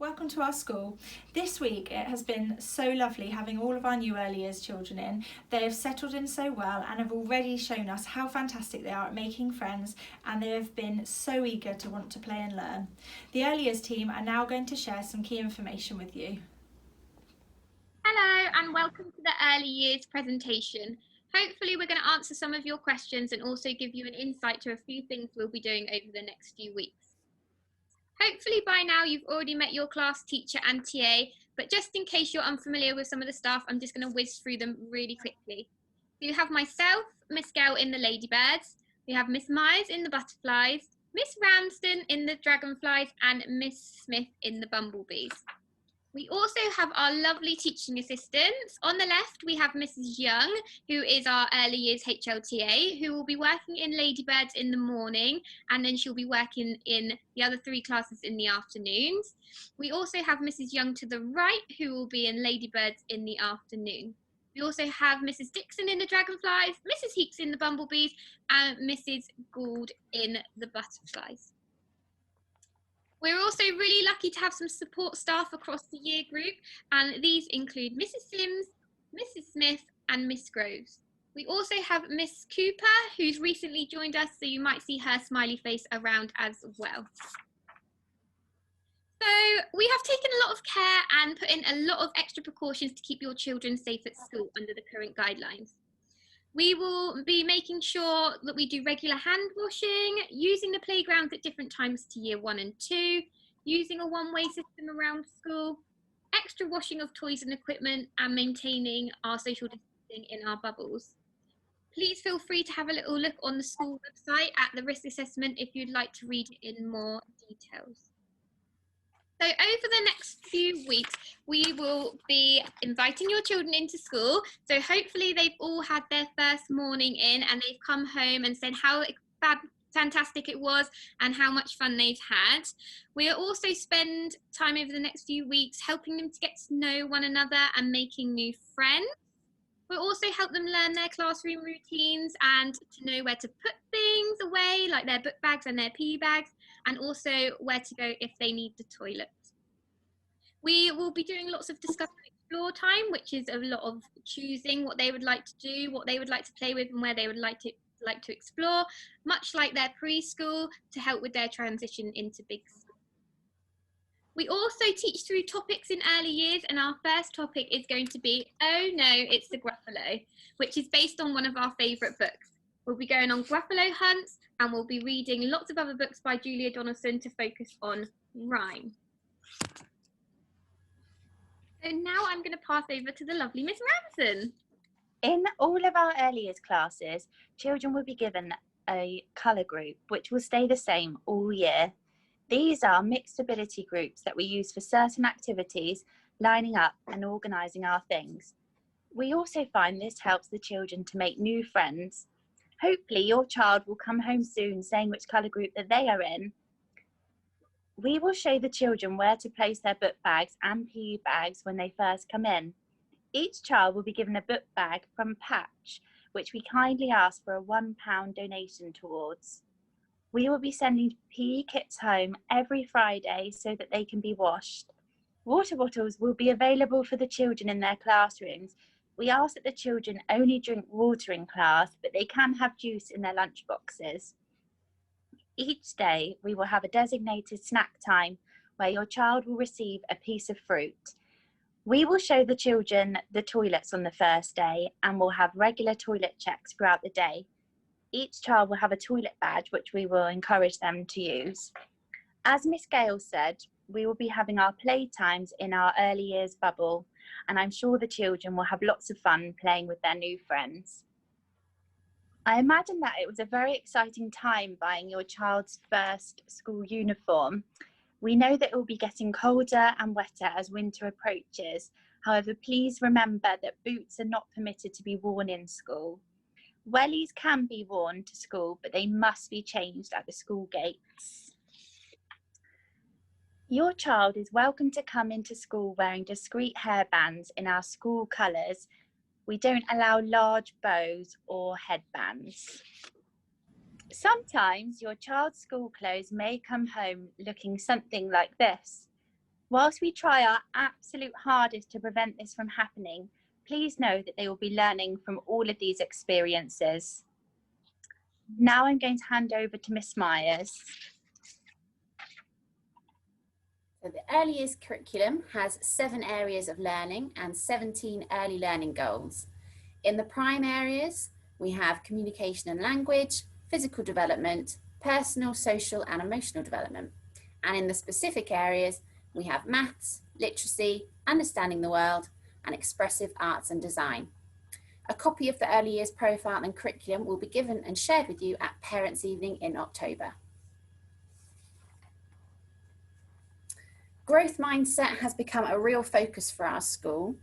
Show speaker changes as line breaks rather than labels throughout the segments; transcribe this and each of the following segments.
Welcome to our school. This week it has been so lovely having all of our new early years children in. They have settled in so well and have already shown us how fantastic they are at making friends, and they have been so eager to want to play and learn. The early years team are now going to share some key information with you.
Hello and welcome to the early years presentation. Hopefully we're going to answer some of your questions and also give you an insight to a few things we'll be doing over the next few weeks. Hopefully by now you've already met your class teacher and TA, but just in case you're unfamiliar with some of the staff, I'm just going to whiz through them really quickly. So you have myself, Miss Gale in the Ladybirds, we have Miss Myers in the Butterflies, Miss Ramsden in the Dragonflies, and Miss Smith in the Bumblebees. We also have our lovely teaching assistants. On the left, we have Mrs. Young, who is our early years HLTA, who will be working in Ladybirds in the morning, and then she'll be working in the other three classes in the afternoons. We also have Mrs. Young to the right, who will be in Ladybirds in the afternoon. We also have Mrs. Dixon in the Dragonflies, Mrs. Heeks in the Bumblebees, and Mrs. Gould in the Butterflies. We're also really lucky to have some support staff across the year group, and these include Mrs. Sims, Mrs. Smith, and Miss Groves. We also have Miss Cooper, who's recently joined us, so you might see her smiley face around as well. So we have taken a lot of care and put in a lot of extra precautions to keep your children safe at school under the current guidelines. We will be making sure that we do regular hand washing, using the playgrounds at different times to year 1 and 2, using a one-way system around school, extra washing of toys and equipment, and maintaining our social distancing in our bubbles. Please feel free to have a little look on the school website at the risk assessment if you'd like to read it in more details. So over the next few weeks, we will be inviting your children into school. So hopefully they've all had their first morning in and they've come home and said how fantastic it was and how much fun they've had. We'll also spend time over the next few weeks helping them to get to know one another and making new friends. We'll also help them learn their classroom routines and to know where to put things away, like their book bags and their PE bags, and also where to go if they need the toilet. We will be doing lots of discover and explore time, which is a lot of choosing what they would like to do, what they would like to play with, and where they would like to explore, much like their preschool, to help with their transition into big school. We also teach through topics in early years, and our first topic is going to be Oh No, It's the Gruffalo, which is based on one of our favourite books. We'll be going on Gruffalo hunts, and we'll be reading lots of other books by Julia Donaldson to focus on rhyme. So now I'm going to pass over to the lovely Miss Ramsden.
In all of our early years classes, children will be given a colour group, which will stay the same all year. These are mixed ability groups that we use for certain activities, lining up and organising our things. We also find this helps the children to make new friends. Hopefully your child will come home soon saying which colour group that they are in. We will show the children where to place their book bags and PE bags when they first come in. Each child will be given a book bag from Patch, which we kindly ask for a £1 donation towards. We will be sending PE kits home every Friday so that they can be washed. Water bottles will be available for the children in their classrooms. We ask that the children only drink water in class, but they can have juice in their lunch boxes. Each day, we will have a designated snack time where your child will receive a piece of fruit. We will show the children the toilets on the first day and will have regular toilet checks throughout the day. Each child will have a toilet badge, which we will encourage them to use. As Miss Gale said, we will be having our playtimes in our early years bubble, and I'm sure the children will have lots of fun playing with their new friends. I imagine that it was a very exciting time buying your child's first school uniform. We know that it will be getting colder and wetter as winter approaches. However, please remember that boots are not permitted to be worn in school. Wellies can be worn to school, but they must be changed at the school gates. Your child is welcome to come into school wearing discreet hairbands in our school colours. We don't allow large bows or headbands. Sometimes your child's school clothes may come home looking something like this. Whilst we try our absolute hardest to prevent this from happening, please know that they will be learning from all of these experiences. Now I'm going to hand over to Miss Myers.
So the early years curriculum has 7 areas of learning and 17 early learning goals. In the prime areas, we have communication and language, physical development, personal, social and emotional development. And in the specific areas, we have maths, literacy, understanding the world, and expressive arts and design. A copy of the early years profile and curriculum will be given and shared with you at Parents' Evening in October. Growth mindset has become a real focus for our school.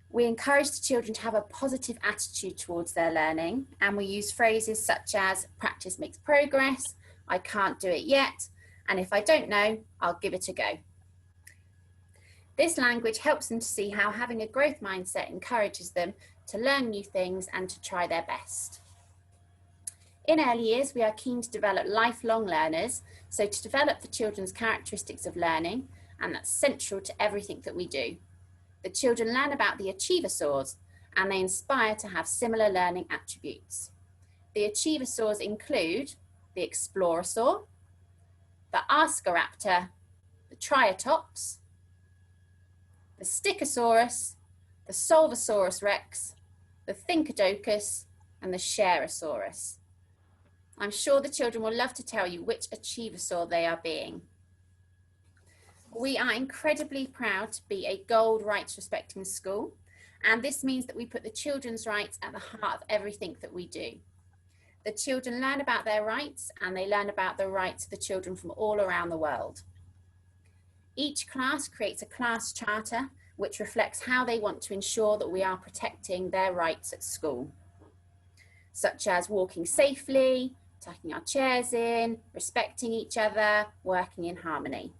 We encourage the children to have a positive attitude towards their learning, and we use phrases such as practice makes progress, I can't do it yet, and if I don't know, I'll give it a go. This language helps them to see how having a growth mindset encourages them to learn new things and to try their best. In early years, we are keen to develop lifelong learners, so to develop the children's characteristics of learning, and that's central to everything that we do. The children learn about the achiever sores, and they inspire to have similar learning attributes. The achiever sores include the Explorasaur, the Ascaraptor, the Triatops, the Stichosaurus, the Solvosaurus rex, the Thinkadocus, and the Shareosaurus. I'm sure the children will love to tell you which achievosaur they are being. We are incredibly proud to be a gold rights respecting school, and this means that we put the children's rights at the heart of everything that we do. The children learn about their rights, and they learn about the rights of the children from all around the world. Each class creates a class charter which reflects how they want to ensure that we are protecting their rights at school, such as walking safely, tucking our chairs in, respecting each other, working in harmony.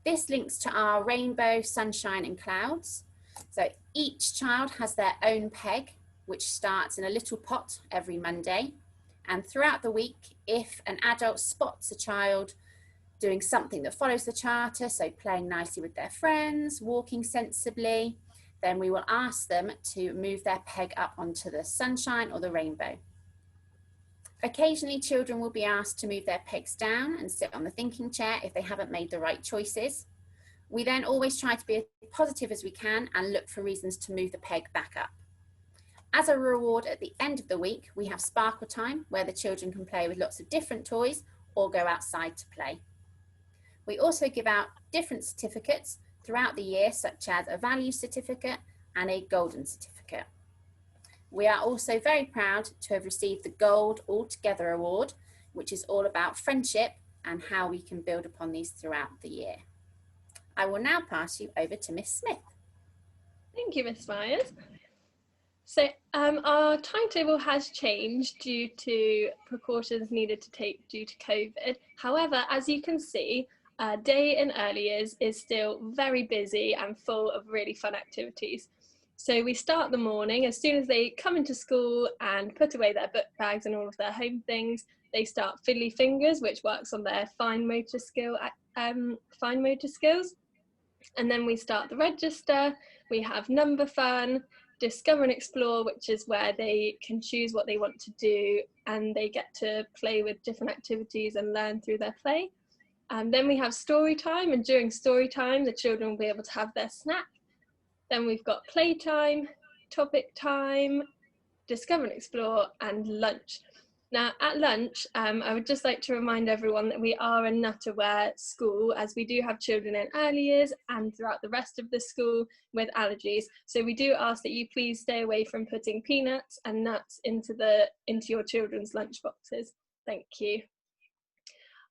This links to our rainbow, sunshine and clouds. So each child has their own peg, which starts in a little pot every Monday. And throughout the week, if an adult spots a child doing something that follows the charter, so playing nicely with their friends, walking sensibly, then we will ask them to move their peg up onto the sunshine or the rainbow. Occasionally, children will be asked to move their pegs down and sit on the thinking chair if they haven't made the right choices. We then always try to be as positive as we can and look for reasons to move the peg back up. As a reward at the end of the week, we have sparkle time where the children can play with lots of different toys or go outside to play. We also give out different certificates throughout the year, such as a value certificate and a golden certificate. We are also very proud to have received the Gold Altogether Award, which is all about friendship and how we can build upon these throughout the year. I will now pass you over to Miss Smith.
Thank you, Miss Myers. So our timetable has changed due to precautions needed to take due to COVID. However, as you can see, day in early years is still very busy and full of really fun activities. So we start the morning as soon as they come into school and put away their book bags and all of their home things. They start Fiddly Fingers, which works on their fine motor skills. And then we start the register. We have number fun, discover and explore, which is where they can choose what they want to do and they get to play with different activities and learn through their play. And then we have story time, and during story time, the children will be able to have their snack. Then we've got playtime, topic time, discover and explore, and lunch. Now at lunch, I would just like to remind everyone that we are a nut-aware school, as we do have children in early years and throughout the rest of the school with allergies. So we do ask that you please stay away from putting peanuts and nuts into your children's lunch boxes. Thank you.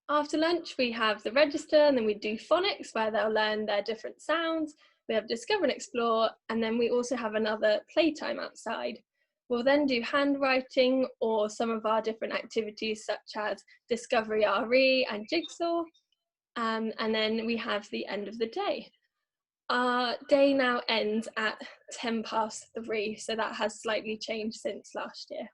After lunch, we have the register, and then we do phonics, where they'll learn their different sounds. We have discover and explore, and then we also have another playtime outside. We'll then do handwriting or some of our different activities such as Discovery RE and Jigsaw, and then we have the end of the day. Our day now ends at 3:10, so that has slightly changed since last year.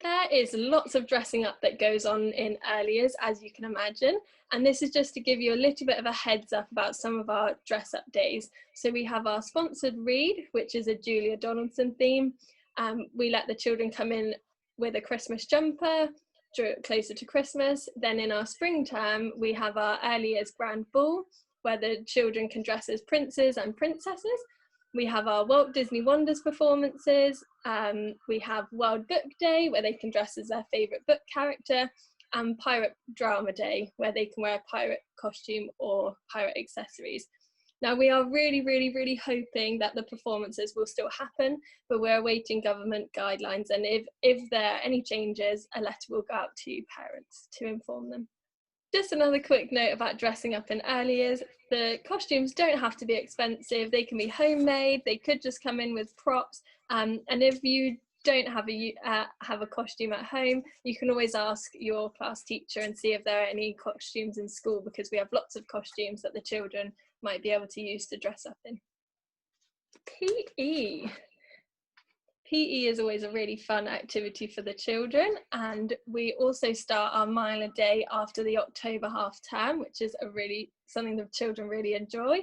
There is lots of dressing up that goes on in early years, as you can imagine. And this is just to give you a little bit of a heads up about some of our dress up days. So we have our sponsored read, which is a Julia Donaldson theme. We let the children come in with a Christmas jumper closer to Christmas. Then in our spring term, we have our early years grand ball, where the children can dress as princes and princesses. We have our Walt Disney Wonders performances. We have World Book Day, where they can dress as their favourite book character, and Pirate Drama Day, where they can wear a pirate costume or pirate accessories. Now, we are really hoping that the performances will still happen, but we're awaiting government guidelines, and if there are any changes, a letter will go out to parents to inform them. Just another quick note about dressing up in early years. The costumes don't have to be expensive. They can be homemade. They could just come in with props. And if you don't have a costume at home, you can always ask your class teacher and see if there are any costumes in school, because we have lots of costumes that the children might be able to use to dress up in. PE. PE is always a really fun activity for the children, and we also start our mile a day after the October half term, which is something the children really enjoy.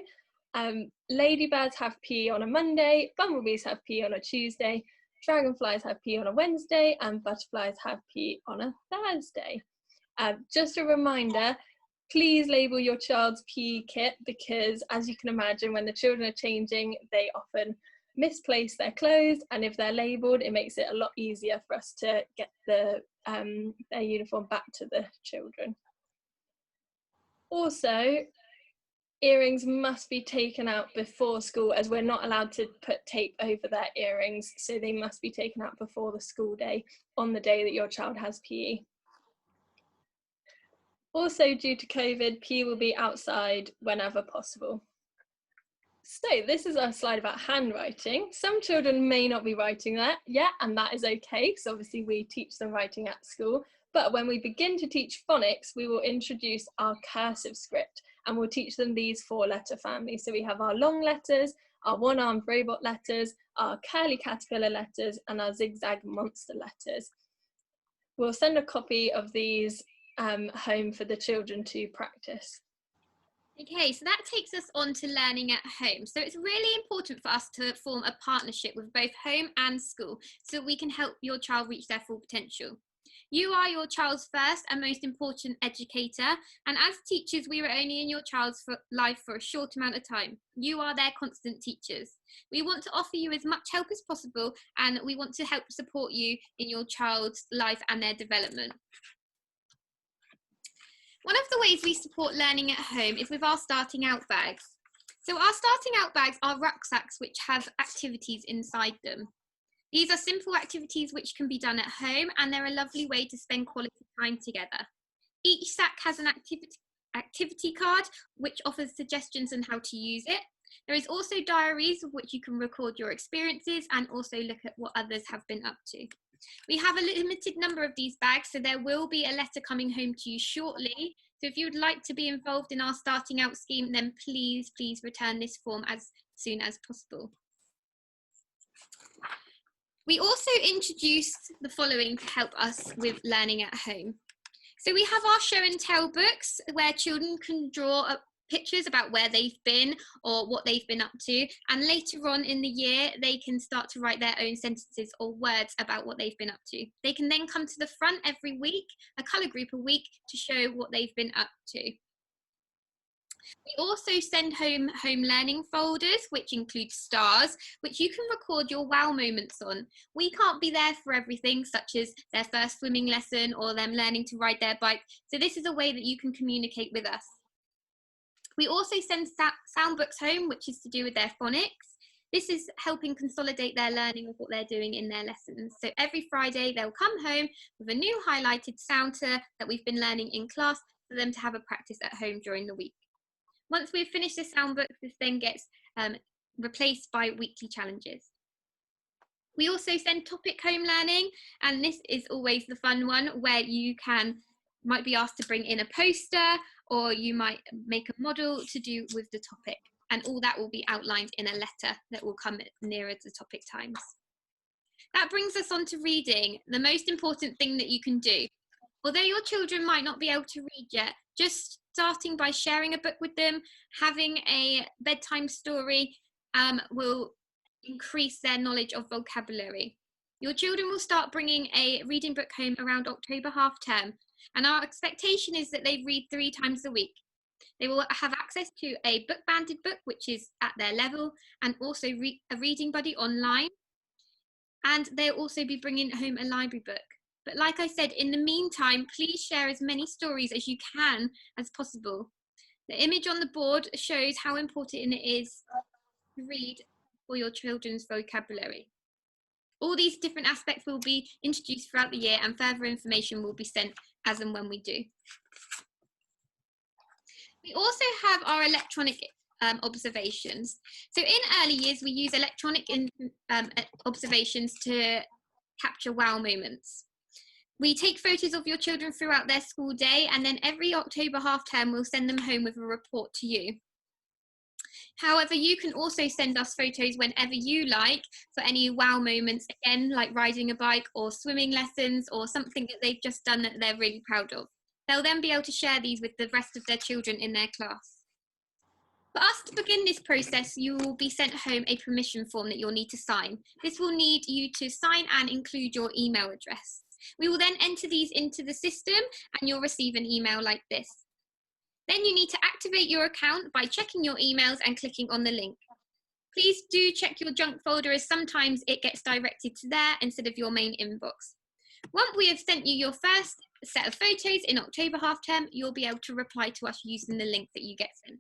Ladybirds have PE on a Monday, bumblebees have PE on a Tuesday, dragonflies have PE on a Wednesday, and butterflies have PE on a Thursday. Just a reminder, please label your child's PE kit, because as you can imagine, when the children are changing, they often misplace their clothes, and if they're labelled, it makes it a lot easier for us to get their uniform back to the children. Also, earrings must be taken out before school, as we're not allowed to put tape over their earrings, so they must be taken out before the school day on the day that your child has PE. Also, due to COVID, PE will be outside whenever possible. So this is our slide about handwriting. Some children may not be writing that yet, and that is okay, because obviously we teach them writing at school. But when we begin to teach phonics, we will introduce our cursive script, and we'll teach them these 4-letter families. So we have our long letters, our one-armed robot letters, our curly caterpillar letters, and our zigzag monster letters. We'll send a copy of these home for the children to practice.
Okay, so that takes us on to learning at home. So it's really important for us to form a partnership with both home and school, so we can help your child reach their full potential. You are your child's first and most important educator, and as teachers, we are only in your child's life for a short amount of time. You are their constant teachers. We want to offer you as much help as possible, and we want to help support you in your child's life and their development. One of the ways we support learning at home is with our starting out bags. So our starting out bags are rucksacks which have activities inside them. These are simple activities which can be done at home, and they're a lovely way to spend quality time together. Each sack has an activity card which offers suggestions on how to use it. There is also diaries which you can record your experiences and also look at what others have been up to. We have a limited number of these bags, so there will be a letter coming home to you shortly. So if you would like to be involved in our starting out scheme, then please return this form as soon as possible. We also introduced the following to help us with learning at home. So we have our show and tell books where children can draw up pictures about where they've been or what they've been up to, and later on in the year they can start to write their own sentences or words about what they've been up to. They can then come to the front every week, a colour group a week, to show what they've been up to. We also send home learning folders, which include stars, which you can record your wow moments on. We can't be there for everything, such as their first swimming lesson or them learning to ride their bike, so this is a way that you can communicate with us. We also send sound books home, which is to do with their phonics. This is helping consolidate their learning of what they're doing in their lessons. So every Friday they'll come home with a new highlighted sounder that we've been learning in class for them to have a practice at home during the week. Once we've finished the sound book, this then gets replaced by weekly challenges. We also send topic home learning, and this is always the fun one, where you might be asked to bring in a poster, or you might make a model to do with the topic, and all that will be outlined in a letter that will come nearer the topic times. That brings us on to reading, the most important thing that you can do. Although your children might not be able to read yet, just starting by sharing a book with them, having a bedtime story will increase their knowledge of vocabulary. Your children will start bringing a reading book home around October half term, and our expectation is that they read 3 times a week. They will have access to a book banded book, which is at their level, and also a reading buddy online. And they'll also be bringing home a library book. But like I said, in the meantime, please share as many stories as you can as possible. The image on the board shows how important it is to read for your children's vocabulary. All these different aspects will be introduced throughout the year, and further information will be sent as and when we do. We also have our electronic observations. So in early years, we use electronic observations to capture wow moments. We take photos of your children throughout their school day, and then every October half term, we'll send them home with a report to you. However, you can also send us photos whenever you like for any wow moments, again, like riding a bike or swimming lessons or something that they've just done that they're really proud of. They'll then be able to share these with the rest of their children in their class. For us to begin this process, you will be sent home a permission form that you'll need to sign. This will need you to sign and include your email address. We will then enter these into the system and you'll receive an email like this. Then you need to activate your account by checking your emails and clicking on the link. Please do check your junk folder, as sometimes it gets directed to there instead of your main inbox. Once we have sent you your first set of photos in October half term, you'll be able to reply to us using the link that you get sent.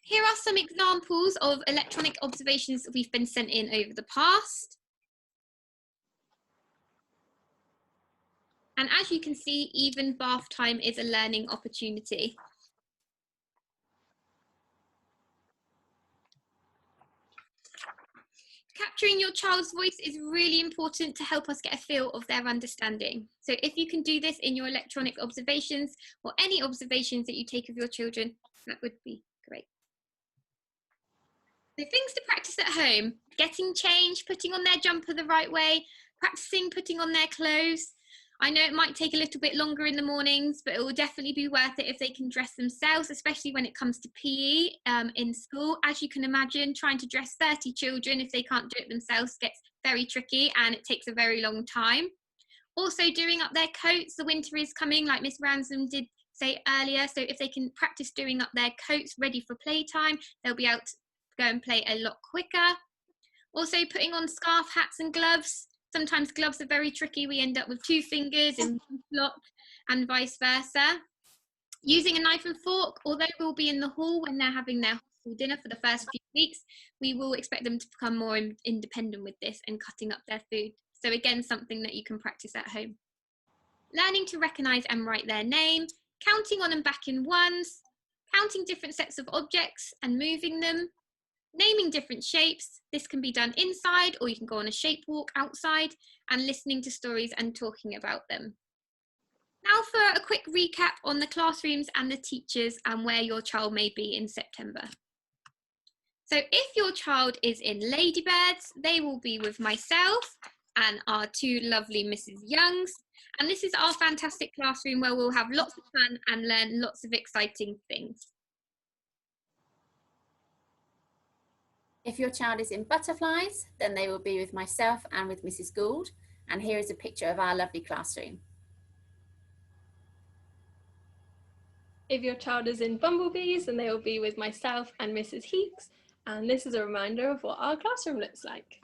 Here are some examples of electronic observations that we've been sent in over the past. And as you can see, even bath time is a learning opportunity. Capturing your child's voice is really important to help us get a feel of their understanding. So if you can do this in your electronic observations or any observations that you take of your children, that would be great. So things to practice at home: getting changed, putting on their jumper the right way, practicing putting on their clothes. I know it might take a little bit longer in the mornings, but it will definitely be worth it if they can dress themselves, especially when it comes to PE in school. As you can imagine, trying to dress 30 children if they can't do it themselves gets very tricky, and it takes a very long time. Also doing up their coats. The winter is coming, like Miss Ransom did say earlier, so if they can practice doing up their coats ready for playtime, they'll be able to go and play a lot quicker. Also putting on scarf, hats and gloves. Sometimes gloves are very tricky. We end up with 2 fingers in one slot and vice versa. Using a knife and fork, although we'll be in the hall when they're having their hostel dinner for the first few weeks, we will expect them to become more independent with this and cutting up their food. So again, something that you can practice at home. Learning to recognise and write their name, counting on and back in ones, counting different sets of objects and moving them, naming different shapes. This can be done inside, or you can go on a shape walk outside, and listening to stories and talking about them. Now for a quick recap on the classrooms and the teachers and where your child may be in September. So if your child is in Ladybirds, they will be with myself and our 2 lovely Mrs. Youngs. And this is our fantastic classroom where we'll have lots of fun and learn lots of exciting things.
If your child is in Butterflies, then they will be with myself and with Mrs. Gould. And here is a picture of our lovely classroom.
If your child is in Bumblebees, then they will be with myself and Mrs. Heeks. And this is a reminder of what our classroom looks like.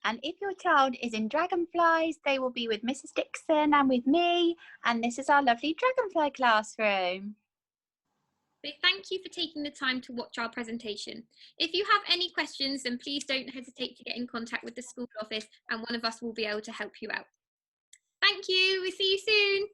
And if your child is in Dragonflies, they will be with Mrs. Dixon and with me. And this is our lovely Dragonfly classroom.
So thank you for taking the time to watch our presentation. If you have any questions, then please don't hesitate to get in contact with the school office and one of us will be able to help you out. Thank you, we'll see you soon.